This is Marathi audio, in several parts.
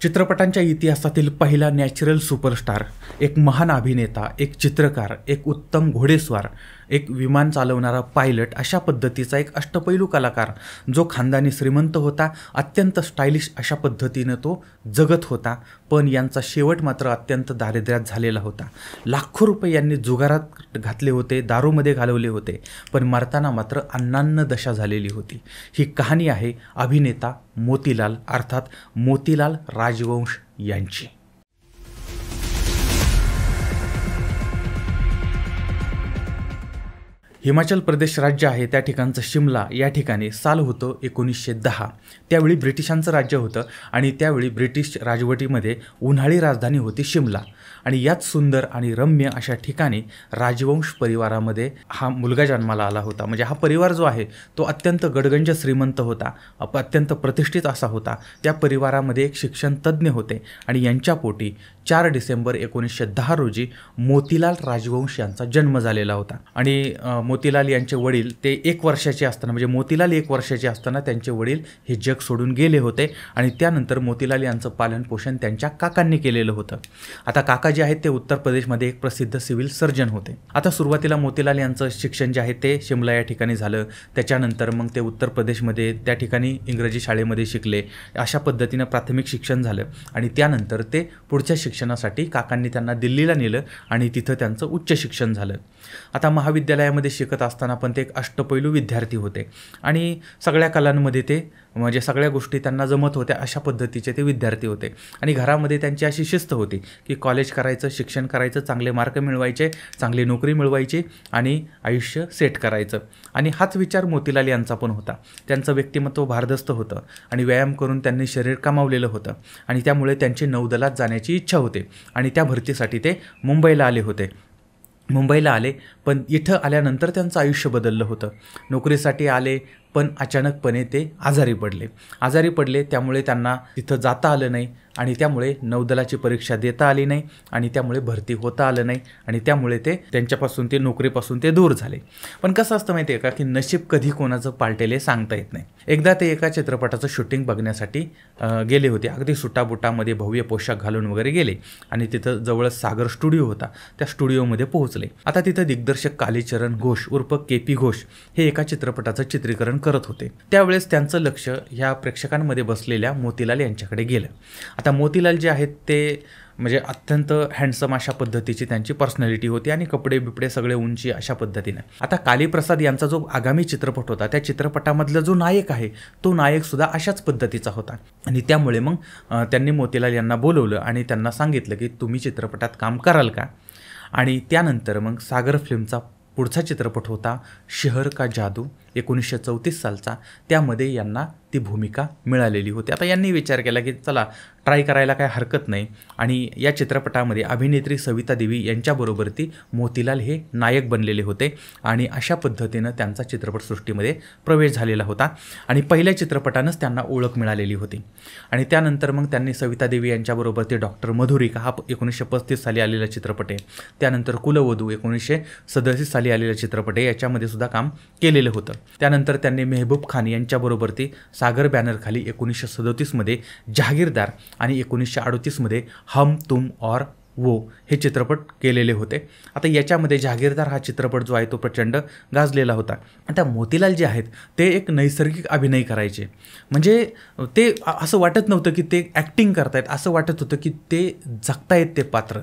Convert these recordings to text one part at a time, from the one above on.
चित्रपटांच्या इतिहासातील पहिला नॅचरल सुपरस्टार, एक महान अभिनेता, एक चित्रकार, एक उत्तम घोडेस्वार, एक विमान चालवणारा पायलट अशा पद्धतीचा एक अष्टपैलू कलाकार जो खानदानी श्रीमंत होता, अत्यंत स्टायलिश अशा पद्धतीनं तो जगत होता. पण यांचा शेवट मात्र अत्यंत दारिद्र्यात झालेला होता. लाखो रुपये यांनी जुगारात घातले होते, दारूमध्ये घालवले होते, पण मरताना मात्र अन्नान्न दशा झालेली होती. ही कहाणी आहे अभिनेता मोतीलाल अर्थात मोतीलाल राजवंश यांची. हिमाचल प्रदेश राज्य आहे त्या ठिकाणचं शिमला या ठिकाणी साल होतं 1910. त्यावेळी ब्रिटिशांचं राज्य होतं आणि त्यावेळी ब्रिटिश राजवटीमध्ये उन्हाळी राजधानी होती शिमला. आणि याच सुंदर आणि रम्य अशा ठिकाणी राजवंश परिवारामध्ये हा मुलगा जन्माला आला होता. म्हणजे हा परिवार जो आहे तो अत्यंत गडगंज श्रीमंत होता, अत्यंत प्रतिष्ठित असा होता. त्या परिवारामध्ये एक शिक्षण तज्ज्ञ होते आणि यांच्या पोटी 4 डिसेंबर 1910 रोजी मोतीलाल राजवंश यांचा जन्म झालेला होता. आणि मोतीलाल यांचे वडील ते 1 वर्षाचे असताना, म्हणजे मोतीलाल 1 वर्षाचे असताना त्यांचे वडील हे जग सोडून गेले होते. आणि त्यानंतर मोतीलाल यांचं पालन पोषण त्यांच्या काकांनी केलेलं होतं. आता काका जे आहेत ते उत्तर प्रदेशमध्ये एक प्रसिद्ध सिव्हिल सर्जन होते. आता सुरुवातीला मोतीलाल यांचं शिक्षण जे आहे ते शिमला या ठिकाणी झालं. त्याच्यानंतर मग ते उत्तर प्रदेशमध्ये त्या ठिकाणी इंग्रजी शाळेमध्ये शिकले. अशा पद्धतीनं प्राथमिक शिक्षण झालं आणि त्यानंतर ते पुढच्या शिक्षणासाठी काकांनी त्यांना दिल्लीला नेलं आणि तिथं त्यांचं उच्च शिक्षण झालं. आता महाविद्यालयामध्ये शिकत असताना पण ते एक अष्टपैलू विद्यार्थी होते आणि सगळ्या कलांमध्ये ते म्हणजे सगळ्या गोष्टी त्यांना जमत होत्या अशा पद्धतीचे ते विद्यार्थी होते. आणि घरामध्ये त्यांची अशी शिस्त होती की कॉलेज करायचं, शिक्षण करायचं, चांगले मार्क मिळवायचे, चांगली नोकरी मिळवायची आणि आयुष्य सेट करायचं. आणि हाच विचार मोतीलाल यांचा पण होता. त्यांचं व्यक्तिमत्व भारदस्त होतं आणि व्यायाम करून त्यांनी शरीर कमावलेलं होतं आणि त्यामुळे त्यांची नौदलात जाण्याची इच्छा होती आणि त्या भरतीसाठी ते मुंबईला आले होते. मुंबईला आले पण इथं आल्यानंतर त्यांचं आयुष्य बदललं होतं. नोकरीसाठी आले पण अचानकपणे ते आजारी पडले. त्यामुळे त्यांना तिथं जाता आलं नाही आणि त्यामुळे नौदलाची परीक्षा देता आली नाही आणि त्यामुळे भरती होता आलं नाही आणि त्यामुळे ते त्यांच्यापासून ते नोकरीपासून ते दूर झाले. पण कसं असतं माहिती आहे का की नशीब कधी कोणाचं पालटेल हे सांगता येत नाही. एकदा ते एका चित्रपटाचं शूटिंग बघण्यासाठी गेले होते. अगदी सुटाबुटामध्ये भव्य पोशाख घालून वगैरे गेले आणि तिथं जवळच सागर स्टुडिओ होता. त्या स्टुडिओमध्ये पोहोचले. आता तिथं दिग्दर्शक कालीचरण घोष उर्फ KP घोष हे एका चित्रपटाचं चित्रीकरण करत होते. त्यावेळेस त्यांचं लक्ष ह्या प्रेक्षकांमध्ये बसलेल्या मोतीलाल यांच्याकडे गेलं. आता मोतीलाल जे आहेत ते म्हणजे अत्यंत हँडसम अशा पद्धतीची त्यांची पर्सनॅलिटी होती आणि कपडे बिपडे सगळे उंची अशा पद्धतीने. आता कालीप्रसाद यांचा जो आगामी चित्रपट होता त्या चित्रपटामधला जो नायक आहे तो नायकसुद्धा अशाच पद्धतीचा होता. आणि त्यामुळे मग त्यांनी मोतीलाल यांना बोलवलं आणि त्यांना सांगितलं की तुम्ही चित्रपटात काम कराल का. आणि त्यानंतर मग सागर फिल्मचा पुढचा चित्रपट होता शहर का जादू 1934 सालचा. त्यामध्ये यांना ती भूमिका मिळालेली होती. आता यांनी विचार केला की चला ट्राय करायला काय हरकत नाही. आणि या चित्रपटामध्ये अभिनेत्री सविता देवी यांच्याबरोबर ती मोतीलाल हे नायक बनलेले होते आणि अशा पद्धतीनं त्यांचा चित्रपटसृष्टीमध्ये प्रवेश झालेला होता आणि पहिल्या चित्रपटानंच त्यांना ओळख मिळालेली होती. आणि त्यानंतर मग त्यांनी सविता देवी यांच्याबरोबर ते डॉक्टर मधुरिका हा 1935 साली आलेला चित्रपट आहे. त्यानंतर कुलवधू 1937 साली आलेला चित्रपट आहे, याच्यामध्ये सुद्धा काम केलेलं होतं. त्यानंतर त्यांनी मेहबूब खान यांच्याबरोबर ती सागर बॅनरखाली 1937 मध्ये जहागीरदार आणि 1938 मध्ये हम तुम और वो हे चित्रपट केलेले होते. आता याच्यामध्ये जहागीरदार हा चित्रपट जो आहे तो प्रचंड गाजलेला होता. आता मोतीलाल जे आहेत ते एक नैसर्गिक अभिनय करायचे. म्हणजे ते असं वाटत नव्हतं की ते ॲक्टिंग करतायत, असं वाटत होतं की ते जगतायत ते पात्र.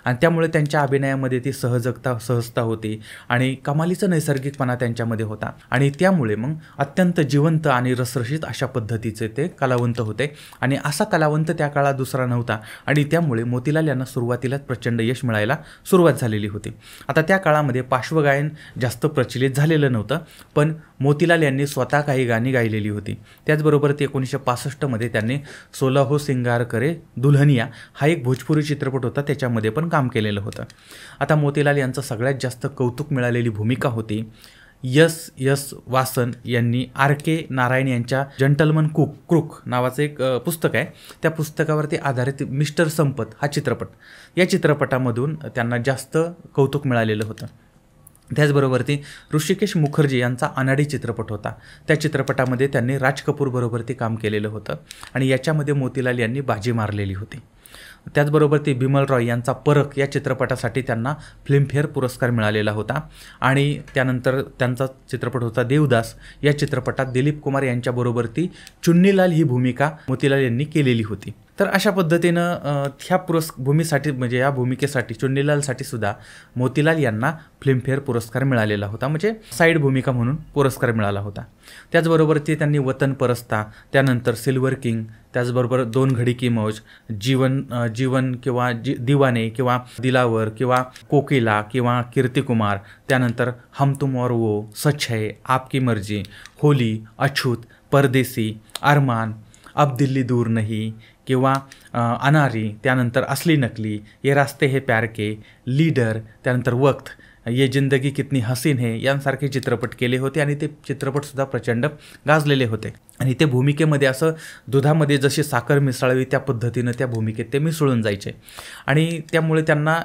आणि त्यामुळे त्यांच्या अभिनयामध्ये ती सहजता होती आणि कमालीचा नैसर्गिकपणा त्यांच्यामध्ये होता. आणि त्यामुळे मग अत्यंत जिवंत आणि रसरशीत अशा पद्धतीचे ते कलावंत होते आणि असा कलावंत त्या काळात दुसरा नव्हता. आणि त्यामुळे मोतीलाल यांना सुरुवातीलाच प्रचंड यश मिळायला सुरुवात झालेली होती. आता त्या काळामध्ये पार्श्वगायन जास्त प्रचलित झालेलं नव्हतं, पण मोतीलाल यांनी स्वतः काही गाणी गायलेली होती. त्याचबरोबर ते 1965 मध्ये त्यांनी 16 हो सिंगार करे दुल्हनिया हा एक भोजपुरी चित्रपट होता, त्याच्यामध्ये पण काम केलेलं होतं. आता मोतीलाल यांचं सगळ्यात जास्त कौतुक मिळालेली भूमिका होती यस वासन यांनी RK नारायण यांच्या जंटलमन क्रूक नावाचं एक पुस्तक आहे, त्या पुस्तकावरती आधारित मिस्टर संपत हा चित्रपट, या चित्रपटामधून त्यांना जास्त कौतुक मिळालेलं होतं. त्याचबरोबर ती ऋषिकेश मुखर्जी यांचा अनाडी चित्रपट होता. त्या चित्रपटामध्ये त्यांनी राज कपूरबरोबर ते काम केलेलं होतं आणि याच्यामध्ये मोतीलाल यांनी बाजी मारलेली होती. त्याचबरोबर ते बिमल रॉय यांचा परख या चित्रपटासाठी त्यांना फिल्मफेअर पुरस्कार मिळालेला होता आणि त्यानंतर त्यांचा चित्रपट होता देवदास. या चित्रपटात दिलीप कुमार यांच्याबरोबर ती चुन्नीलाल ही भूमिका मोतीलाल यांनी केलेली होती. तर अशा पद्धतीनं ह्या भूमीसाठी म्हणजे या भूमिकेसाठी चुन्नीलालसाठी सुद्धा मोतीलाल यांना फिल्मफेअर पुरस्कार मिळालेला होता, म्हणजे साईड भूमिका म्हणून पुरस्कार मिळाला होता. त्याचबरोबर ते त्यांनी वतन परस्ता, त्यानंतर सिल्वर किंग, त्याचबरोबर 2 घडी की मौज, जीवन किंवा दिवाने किंवा दिलावर किंवा कोकिला किंवा कीर्तिकुमार, त्यानंतर हम तुम और वो, सच है, आपकी मर्जी, होली, अछूत, परदेसी, अरमान, अब दिल्ली दूर नहीं किंवा अनारी, त्यानंतर असली नकली, ये रास्ते है प्यार के, लीडर, त्यानंतर वक्त, ये जिंदगी कितनी हसीन है यांसारखे चित्रपट केले होते आणि ते चित्रपटसुद्धा प्रचंड गाजलेले होते. आणि ते भूमिकेमध्ये असं दुधामध्ये जशी साखर मिसळावी त्या पद्धतीनं त्या भूमिकेत ते मिसळून जायचे आणि त्यामुळे त्यांना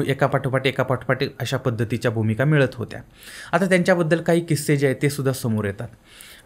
एकापाठोपाठ अशा पद्धतीच्या भूमिका मिळत होत्या. आता त्यांच्याबद्दल काही किस्से जे आहेत ते सुद्धा समोर येतात.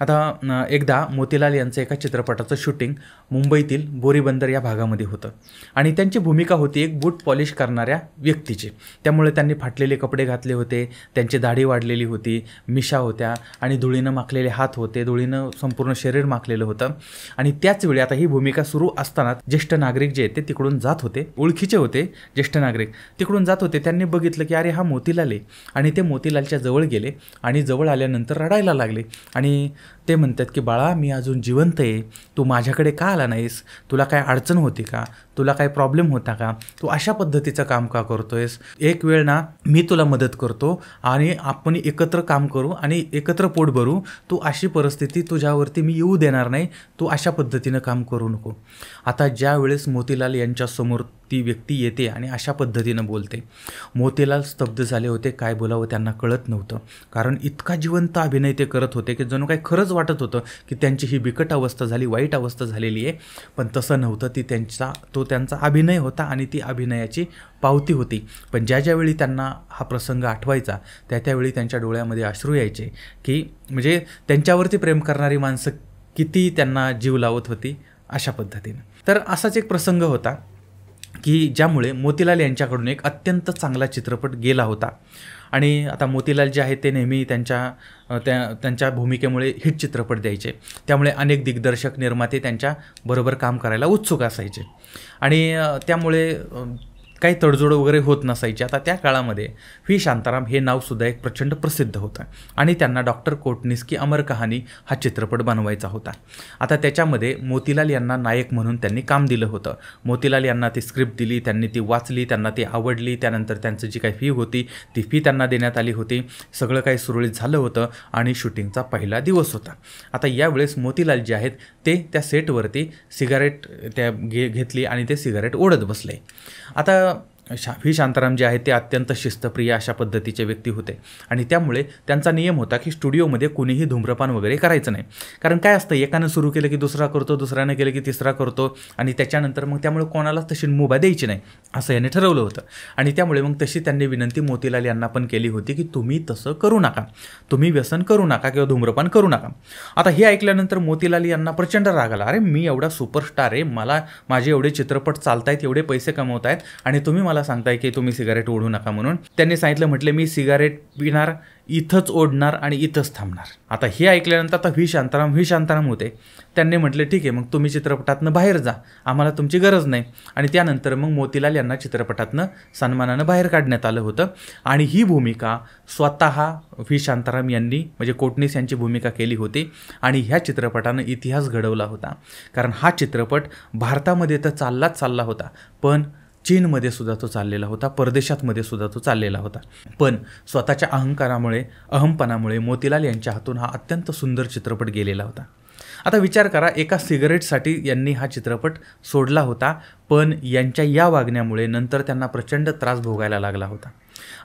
आता एकदा मोतीलाल यांचं एका चित्रपटाचं शूटिंग मुंबईतील बोरीबंदर या भागामध्ये होतं आणि त्यांची भूमिका होती एक बूट पॉलिश करणाऱ्या व्यक्तीची. त्यामुळे त्यांनी फाटलेले कपडे घातले होते, त्यांची दाढी वाढलेली होती, मिशा होत्या आणि धुळीनं माखलेले हात होते, धुळीनं संपूर्ण शरीर माखलेलं होतं. आणि त्याचवेळी आता ही भूमिका सुरू असताना ज्येष्ठ नागरिक जे आहेत ते तिकडून जात होते, ओळखीचे होते ज्येष्ठ नागरिक, तिकडून जात होते. त्यांनी बघितलं की अरे हा मोतीलाल आहे आणि ते मोतीलालच्या जवळ गेले आणि जवळ आल्यानंतर रडायला लागले आणि ते म्हणतात की बाळा मी अजून जिवंत आहे, तू माझ्याकडे का आला नाहीस, तुला काय अडचण होती का, तुला काय प्रॉब्लेम होता का, तू अशा पद्धतीचं काम का करतोयस, एक वेळ ना मी तुला मदत करतो आणि आपण एकत्र काम करू आणि एकत्र पोट भरू, तू अशी परिस्थिती तुझ्यावरती मी येऊ देणार नाही, तू अशा पद्धतीनं काम करू नको. आता ज्या वेळेस मोतीलाल यांच्यासमोर ती व्यक्ती येते आणि अशा पद्धतीनं बोलते, मोतीलाल स्तब्ध झाले होते, काय बोलावं त्यांना कळत नव्हतं. कारण इतका जिवंत अभिनय ते करत होते की जणू काही खरंच वाटत होतं की त्यांची ही बिकट अवस्था झाली, वाईट अवस्था झालेली आहे. पण तसं नव्हतं, तो त्यांचा अभिनय होता आणि ती अभिनयाची पावती होती. पण ज्यावेळी त्यांना हा प्रसंग आठवायचा त्यावेळी त्यांच्या डोळ्यामध्ये अश्रू यायचे की म्हणजे त्यांच्यावरती प्रेम करणारी माणसं किती त्यांना जीव लावत होती अशा पद्धतीनं. तर असाच एक प्रसंग होता की ज्यामुळे मोतीलाल यांच्याकडून एक अत्यंत चांगला चित्रपट गेला होता. आणि आता मोतीलाल जे आहेत ते नेहमी त्यांच्या भूमिकेमुळे हिट चित्रपट द्यायचे, त्यामुळे अनेक दिग्दर्शक निर्माते त्यांच्याबरोबर काम करायला उत्सुक असायचे आणि त्यामुळे काही तडजोड वगैरे होत नसायची. आता त्या काळामध्ये व्ही शांताराम हे नावसुद्धा एक प्रचंड प्रसिद्ध होतं आणि त्यांना डॉक्टर कोटणीस की अमर कहाणी हा चित्रपट बनवायचा होता. आता त्याच्यामध्ये मोतीलाल यांना नायक म्हणून त्यांनी काम दिलं होतं. मोतीलाल यांना ती स्क्रिप्ट दिली, त्यांनी ती वाचली, त्यांना ती आवडली, त्यानंतर त्यांचं जी काही फी होती ती फी त्यांना देण्यात आली होती. सगळं काही सुरळीत झालं होतं आणि शूटिंगचा पहिला दिवस होता. आता यावेळेस मोतीलाल जे आहेत ते त्या सेटवरती सिगारेट घेतली आणि ते सिगारेट ओढत बसले. आता व्ही शांताराम जे आहेत ते अत्यंत शिस्तप्रिय अशा पद्धतीचे व्यक्ती होते आणि त्यामुळे त्यांचा नियम होता की स्टुडिओमध्ये कुणीही धूम्रपान वगैरे करायचं नाही. कारण काय असतं, एकानं सुरू केलं की दुसरा करतो, दुसऱ्यानं केलं की तिसरा करतो आणि त्याच्यानंतर मग त्यामुळे कोणालाच तशी मुभा द्यायची नाही असं याने ठरवलं होतं. आणि त्यामुळे मग तशी त्यांनी विनंती मोतीलाल यांना पण केली होती की तुम्ही तसं करू नका, तुम्ही व्यसन करू नका किंवा धूम्रपान करू नका. आता हे ऐकल्यानंतर मोतीलाल यांना प्रचंड राग आला. अरे मी एवढा सुपरस्टार आहे, माझे एवढे चित्रपट चालतायत, एवढे पैसे कमवत आहेत आणि तुम्ही मला सांगताय की तुम्ही सिगारेट ओढू नका म्हणून. त्यांनी सांगितलं, म्हटले मी सिगारेट पिणार, इथंच ओढणार आणि इथंच थांबणार. आता हे ऐकल्यानंतर आता व्ही शांताराम होते, त्यांनी म्हटले ठीक आहे, मग तुम्ही चित्रपटातनं बाहेर जा, आम्हाला तुमची गरज नाही. आणि त्यानंतर मग मोतीलाल यांना चित्रपटातनं सन्मानानं बाहेर काढण्यात आलं होतं आणि ही भूमिका स्वतः व्ही शांताराम यांनी म्हणजे कोटणीस यांची भूमिका केली होती आणि ह्या चित्रपटानं इतिहास घडवला होता. कारण हा चित्रपट भारतामध्ये तर चालला होता, पण चीनमध्ये सुद्धा तो चाललेला होता, परदेशातमध्ये सुद्धा तो चाललेला होता. पण स्वतःच्या अहमपणामुळे मोतीलाल यांच्या हातून हा अत्यंत सुंदर चित्रपट गेलेला होता. आता विचार करा, एका सिगारेटसाठी यांनी हा चित्रपट सोडला होता, पण यांच्या या वागण्यामुळे नंतर त्यांना प्रचंड त्रास भोगायला लागला होता.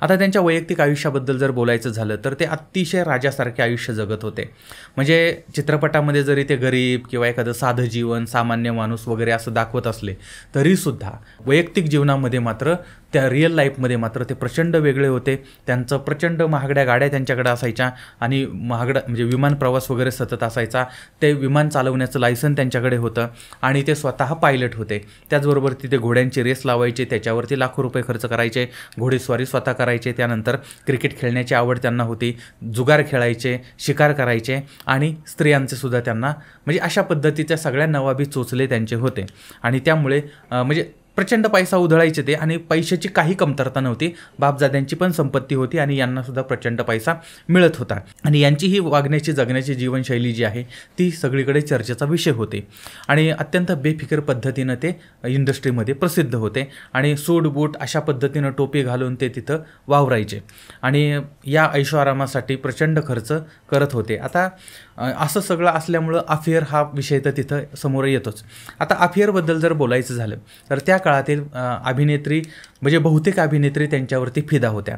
आता त्यांच्या वैयक्तिक आयुष्याबद्दल जर बोलायचं झालं तर ते अतिशय राजासारखे आयुष्य जगत होते. म्हणजे चित्रपटामध्ये जरी ते गरीब किंवा एखादं साधं जीवन, सामान्य माणूस वगैरे असं दाखवत असले तरीसुद्धा वैयक्तिक जीवनामध्ये मात्र त्या रिअल लाईफमध्ये मात्र ते प्रचंड वेगळे होते. त्यांचं प्रचंड महागड्या गाड्या त्यांच्याकडे असायच्या आणि म्हणजे विमान प्रवास वगैरे सतत असायचा. ते विमान चालवण्याचं लायसन त्यांच्याकडे होतं आणि ते स्वतः पायलट होते. त्याचबरोबर तिथे घोड्यांची रेस लावायचे, त्याच्यावरती लाखो रुपये खर्च करायचे, घोडेस्वारी स्वतः करायचे. त्यानंतर क्रिकेट खेळण्याची आवड त्यांना होती, जुगार खेळायचे, शिकार करायचे आणि स्त्रियांचे सुद्धा त्यांना म्हणजे अशा पद्धतीच्या सगळ्या नवाबी चोचले त्यांचे होते. आणि त्यामुळे म्हणजे प्रचंड पैसा उधळायचे ते आणि पैशाची काही कमतरता नव्हती. बापजाद्यांची पण संपत्ती होती आणि यांनासुद्धा प्रचंड पैसा मिळत होता. आणि यांची ही वागण्याची जगण्याची जीवनशैली जी आहे ती सगळीकडे चर्चेचा विषय होते. आणि अत्यंत बेफिकर पद्धतीनं ते इंडस्ट्रीमध्ये प्रसिद्ध होते आणि सूट बूट अशा पद्धतीनं टोपी घालून ते तिथं वावरायचे आणि या ऐशोआरामासाठी प्रचंड खर्च करत होते. आता असं सगळं असल्यामुळं अफेअर हा विषय तर तिथं समोर येतोच. आता अफेअरबद्दल जर बोलायचं झालं तर त्या काळातील अभिनेत्री म्हणजे बहुतेक अभिनेत्री त्यांच्यावरती फिदा होत्या.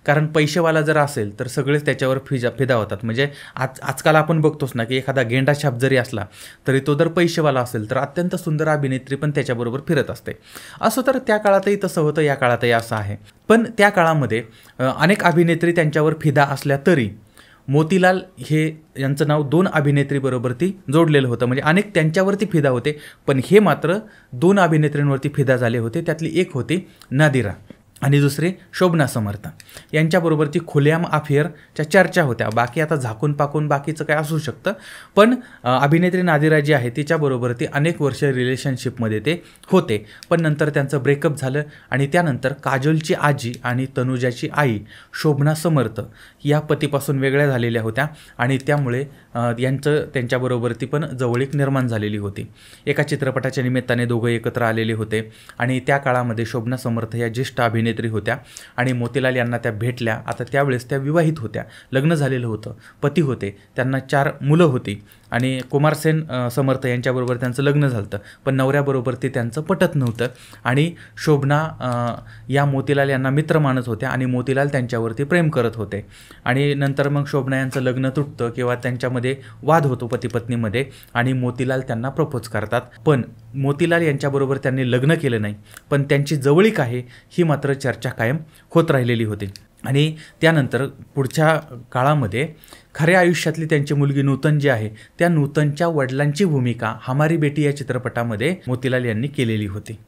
कारण पैसेवाला जर असेल तर सगळेच त्याच्यावर फिदा होतात. म्हणजे आजकाल आपण बघतोच ना की एखादा गेंडा छाप जरी असला तरी तो जर पैसेवाला असेल तर अत्यंत सुंदर अभिनेत्री पण त्याच्याबरोबर फिरत असते. असं तर त्या काळातही तसं होतं, या काळातही असं आहे. पण त्या काळामध्ये अनेक अभिनेत्री त्यांच्यावर फिदा असल्या तरी मोतीलाल हे यांचं नाव 2 अभिनेत्रीबरोबर ती जोडलेलं होतं. म्हणजे अनेक त्यांच्यावरती फिदा होते पण हे मात्र 2 अभिनेत्रींवरती फिदा झाले होते. त्यातली एक होती नादिरा आणि दुसरे शोभना समर्थ. यांच्याबरोबर ती खुलेआम अफेअरच्या चर्चा होत्या. बाकी आता झाकून पाकून बाकीचं काय असू शकतं, पण अभिनेत्री नादिरा जी आहे तिच्याबरोबर ती अनेक वर्ष रिलेशनशिपमध्ये ते होते. पण नंतर त्यांचं ब्रेकअप झालं आणि त्यानंतर काजोलची आजी आणि तनुजाची आई शोभना समर्थ या पतीपासून वेगळ्या झालेल्या होत्या आणि त्यामुळे त्यांच्याबरोबर पण जवळीक निर्माण झालेली होती. एका चित्रपटाच्या निमित्ताने दोघं एकत्र आलेले होते आणि त्या काळामध्ये शोभना समर्थ या ज्येष्ठ अभिनेत्री होत्या आणि मोतीलाल यांना त्या भेटल्या. आता त्यावेळेस त्या विवाहित होत्या, लग्न झालेलं होतं, पती होते, त्यांना 4 मुलं होती आणि कुमारसेन समर्थ यांच्याबरोबर त्यांचं लग्न झालं. पण नवऱ्याबरोबर ते त्यांचं पटत नव्हतं आणि शोभना या मोतीलाल यांना मित्र मानत होत्या आणि मोतीलाल त्यांच्यावरती प्रेम करत होते. आणि नंतर मग शोभना यांचं लग्न तुटतं किंवा त्यांच्यामध्ये वाद होतो पतीपत्नीमध्ये आणि मोतीलाल त्यांना प्रपोज करतात. पण मोतीलाल यांच्याबरोबर त्यांनी लग्न केलं नाही, पण त्यांची जवळीक आहे ही मात्र चर्चा कायम होत राहिलेली होती. आणि त्यानंतर पुढच्या काळामध्ये खऱ्या आयुष्यातली त्यांची मुलगी नूतन जी आहे त्या नूतनच्या वडिलांची भूमिका हमारी बेटी या चित्रपटामध्ये मोतीलाल यांनी केलेली होती.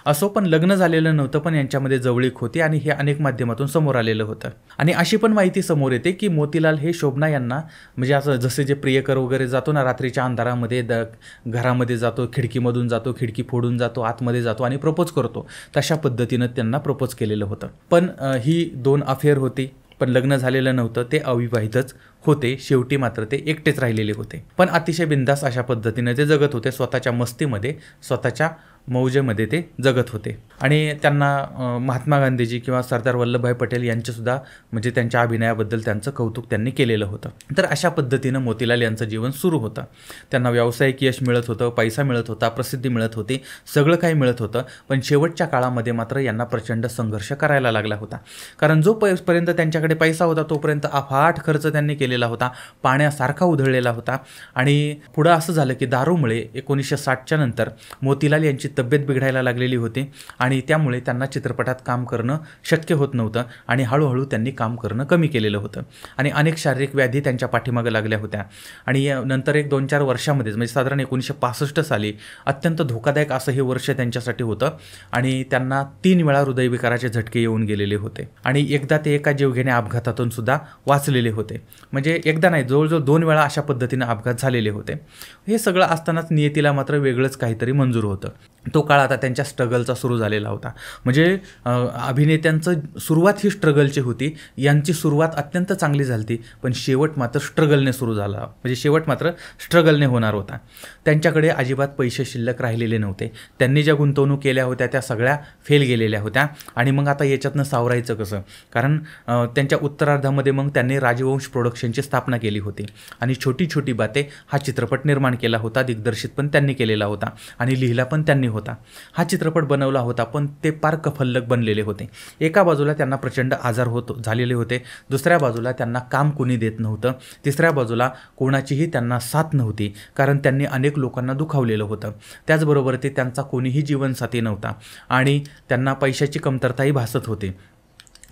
असो, पण लग्न झालेलं नव्हतं, पण यांच्यामध्ये जवळीक होती आणि हे अनेक माध्यमातून समोर आलेलं होतं. आणि अशी पण माहिती समोर येते की मोतीलाल हे शोभना यांना म्हणजे असं जसे जे प्रियकर वगैरे जातो ना रात्रीच्या अंधारामध्ये घरामध्ये जातो, खिडकीमधून जातो, खिडकी फोडून जातो, आतमध्ये जातो आणि प्रपोज करतो, तशा पद्धतीनं त्यांना प्रपोज केलेलं होतं. पण ही 2 अफेअर होती, पण लग्न झालेलं नव्हतं, ते अविवाहितच होते. शेवटी मात्र ते एकटेच राहिलेले होते. पण अतिशय बिंदास अशा पद्धतीने ते जगत होते. स्वतःच्या मस्तीमध्ये, स्वतःच्या मौजेमध्ये ते जगत होते. आणि त्यांना महात्मा गांधीजी किंवा सरदार वल्लभभाई पटेल यांचेसुद्धा म्हणजे त्यांच्या अभिनयाबद्दल त्यांचं कौतुक त्यांनी केलेलं होतं. तर अशा पद्धतीनं मोतीलाल यांचं जीवन सुरू होतं. त्यांना व्यावसायिक यश मिळत होतं, पैसा मिळत होता, प्रसिद्धी मिळत होती, सगळं काही मिळत होतं. पण शेवटच्या काळामध्ये मात्र यांना प्रचंड संघर्ष करायला लागला होता. कारण जोपर्यंत त्यांच्याकडे पैसा होता तोपर्यंत अफाट खर्च त्यांनी केलेला होता, पाण्यासारखा उधळलेला होता. आणि पुढं असं झालं की दारूमुळे 1960च्या नंतर मोतीलाल यांची तब्येत बिघडायला लागलेली होती आणि त्यामुळे त्यांना चित्रपटात काम करणं शक्य होत नव्हतं आणि हळूहळू त्यांनी काम करणं कमी केलेलं होतं. आणि अनेक शारीरिक व्याधी त्यांच्या पाठीमागे लागल्या होत्या. आणि नंतर 1-2-4 वर्षामध्येच म्हणजे साधारण 1965 साली अत्यंत धोकादायक असं हे वर्ष त्यांच्यासाठी होतं आणि त्यांना 3 वेळा हृदयविकाराचे झटके येऊन गेलेले होते. आणि एकदा ते एका जीवघेण्या अपघातातून सुद्धा वाचलेले होते. म्हणजे एकदा नाही, जवळजवळ 2 वेळा अशा पद्धतीनं अपघात झालेले होते. हे सगळं असतानाच नियतीला मात्र वेगळंच काहीतरी मंजूर होतं. तो काळ आता त्यांच्या स्ट्रगलचा सुरू झालेला होता. म्हणजे अभिनेत्यांचं सुरुवात ही स्ट्रगलची होती. यांची सुरुवात अत्यंत चांगली झाली पण शेवट मात्र स्ट्रगलने सुरू झाला. म्हणजे शेवट मात्र स्ट्रगलने होणार होता. त्यांच्याकडे अजिबात पैसे शिल्लक राहिलेले नव्हते. त्यांनी ज्या गुंतवणूक केल्या होत्या त्या सगळ्या फेल गेलेल्या होत्या. आणि मग आता याच्यातनं सावरायचं कसं, कारण त्यांच्या उत्तरार्धामध्ये मग त्यांनी राजवंश प्रोडक्शनची स्थापना केली होती आणि छोटी छोटी बाते हा चित्रपट निर्माण केला होता. दिग्दर्शित पण त्यांनी केलेला होता आणि लिहिला पण त्यांनी होता. हा चित्रपट बनवला होता, पण ते पार कफल्लक बनलेले होते. एका बाजूला त्यांना प्रचंड आजार झालेले होते, दुसऱ्या बाजूला त्यांना काम कोणी देत नव्हतं, तिसऱ्या बाजूला कोणाचीही त्यांना साथ नव्हती, कारण त्यांनी अनेक लोकांना दुखावलेलं होतं. त्याचबरोबर ते त्यांचा कोणीही जीवनसाथी नव्हता आणि त्यांना पैशाची कमतरताही भासत होती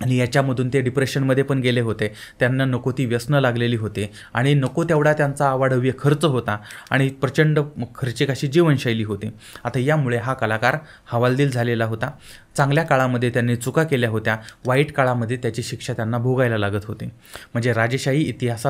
आणि याच्यामधून ते डिप्रेशनमध्ये पण गेले होते. त्यांना नको ती व्यसनं लागलेली होती आणि नको तेवढा त्यांचा आवाढव्य खर्च होता आणि प्रचंड खर्चिक अशी जीवनशैली होती. आता यामुळे हा कलाकार हवालदिल झालेला होता. चांगल्या काळामध्ये त्यांनी चुका केल्या होत्या, वाईट काळामध्ये त्याची शिक्षा त्यांना भोगायला लागत होती. म्हणजे राजेशाही इतिहास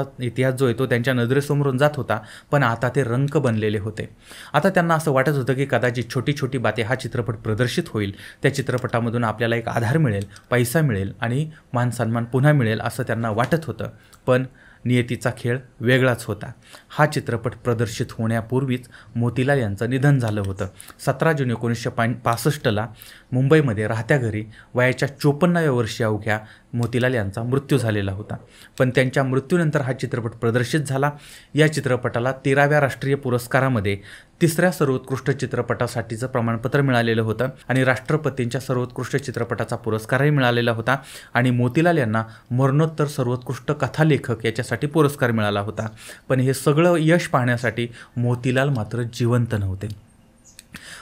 जो आहे तो त्यांच्या नजरेसमोरून जात होता, पण आता ते रंक बनलेले होते. आता त्यांना असं वाटत होतं की कदाचित छोटी छोटी बाते हा चित्रपट प्रदर्शित होईल, त्या चित्रपटामधून आपल्याला एक आधार मिळेल, पैसा मिळेल आणि मान सन्मान पुन्हा मिळेल असं त्यांना वाटत होतं. पण नियतीचा खेळ वेगळाच होता. हा चित्रपट प्रदर्शित होण्यापूर्वीच मोतीलाल यांचं निधन झालं होतं. 17 जून 1965ला मुंबईमध्ये राहत्या घरी वयाच्या 54व्या वर्षी अवघ्या मोतीलाल यांचा मृत्यू झालेला होता. पण त्यांच्या मृत्यूनंतर हा चित्रपट प्रदर्शित झाला. या चित्रपटाला 13व्या राष्ट्रीय पुरस्कारामध्ये 3ऱ्या सर्वोत्कृष्ट चित्रपटासाठीचं प्रमाणपत्र मिळालेलं होतं आणि राष्ट्रपतींच्या सर्वोत्कृष्ट चित्रपटाचा पुरस्कारही मिळालेला होता आणि मोतीलाल यांना मरणोत्तर सर्वोत्कृष्ट कथालेखक याच्यासाठी पुरस्कार मिळाला होता. पण हे सगळं यश पाहण्यासाठी मोतीलाल मात्र जिवंत नव्हते.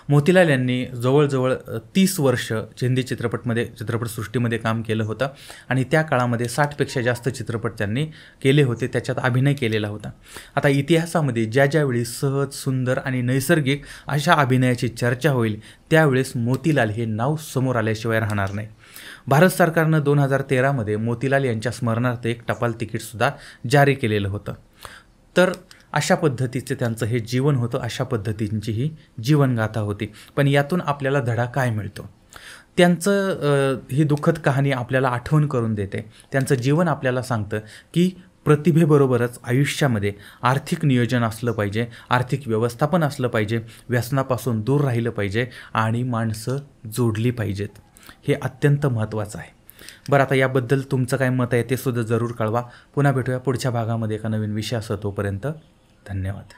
मोतीलाल यांनी जवळजवळ 30 वर्ष हिंदी चित्रपटसृष्टीमध्ये काम केलं होतं आणि त्या काळामध्ये 60पेक्षा जास्त चित्रपट त्यांनी केले होते, त्याच्यात अभिनय केलेला होता. आता इतिहासामध्ये ज्यावेळी सहज, सुंदर आणि नैसर्गिक अशा अभिनयाची चर्चा होईल त्यावेळेस मोतीलाल हे नाव समोर आल्याशिवाय राहणार नाही. भारत सरकारनं 2013मध्ये मोतीलाल यांच्या स्मरणार्थ एक टपाल तिकीटसुद्धा जारी केलेलं होतं. तर अशा पद्धतीचे त्यांचं हे जीवन होतं, अशा पद्धतींची ही जीवनगाथा होती. पण यातून आपल्याला धडा काय मिळतो? त्यांचं ही दुःखद कहाणी आपल्याला आठवण करून देते. त्यांचं जीवन आपल्याला सांगतं की प्रतिभेबरोबरच आयुष्यामध्ये आर्थिक नियोजन असलं पाहिजे, आर्थिक व्यवस्थापन असलं पाहिजे, व्यसनापासून दूर राहिलं पाहिजे आणि माणसं जोडली पाहिजेत. हे अत्यंत महत्त्वाचं आहे. बरं, आता याबद्दल तुमचं काय मत आहे ते सुद्धा जरूर कळवा. पुन्हा भेटूया पुढच्या भागामध्ये एका नवीन विषयासह. तोपर्यंत धन्यवाद.